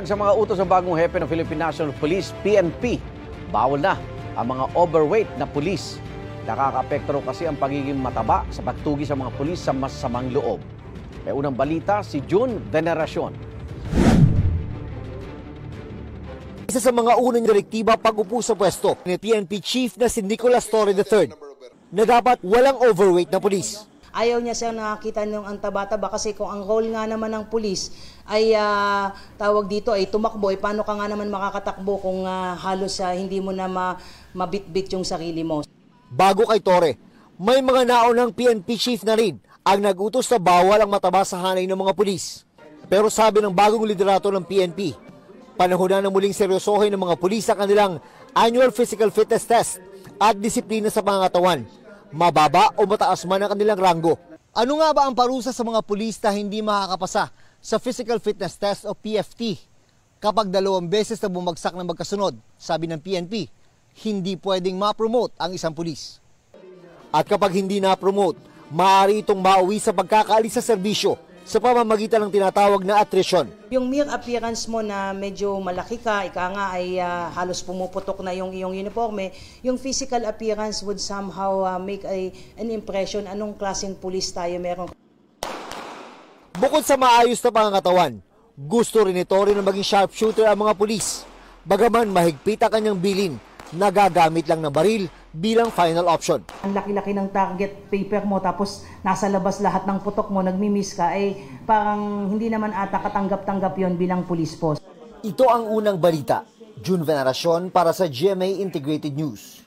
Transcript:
Dagdag sa mga utos ng bagong hepe ng Philippine National Police, PNP, bawal na ang mga overweight na pulis. Nakakaapekto raw kasi ang pagiging mataba sa pagtugi sa mga pulis sa masamang loob. May unang balita si June Veneracion. Isa sa mga unang direktiba pag-upo sa pwesto ni PNP Chief na si Nicolas Torre III na dapat walang overweight na pulis. Ayaw niya siya nakakita ng ang taba-taba kasi kung ang role nga naman ng pulis ay tawag dito ay tumakbo, paano ka nga naman makakatakbo kung halos hindi mo na mabitbit yung sarili mo. Bago kay Torre, may mga naunang PNP Chief na rin ang nag-utos na bawal ang mataba sa hanay ng mga pulis. Pero sabi ng bagong liderato ng PNP, panahon na muling seryosohin ng mga pulis ang kanilang annual physical fitness test at disiplina sa pangangatawan, mababa o mataas man ang kanilang ranggo. Ano nga ba ang parusa sa mga pulis na hindi makakapasa sa physical fitness test o PFT? Kapag 2 beses na bumagsak na magkasunod, sabi ng PNP, hindi pwedeng ma-promote ang isang pulis. At kapag hindi na-promote, maaari itong mauwi sa pagkakaalis sa serbisyo sa pamamagitan ng tinatawag na attrition. Yung mere appearance mo na medyo malaki ka, ika nga ay halos pumuputok na yung iyong uniforme, yung physical appearance would somehow make an impression anong klaseng pulis tayo meron. Bukod sa maayos na pangangatawan, gusto rin ito rin na maging sharpshooter ang mga pulis. Bagaman mahigpit ang kanyang bilin, nagagamit lang ng baril bilang final option. Ang laki-laki ng target paper mo tapos nasa labas lahat ng putok mo, nagmi-miss ka, ay parang hindi naman ata katanggap-tanggap yon bilang police post. Ito ang unang balita. June Veneracion para sa GMA Integrated News.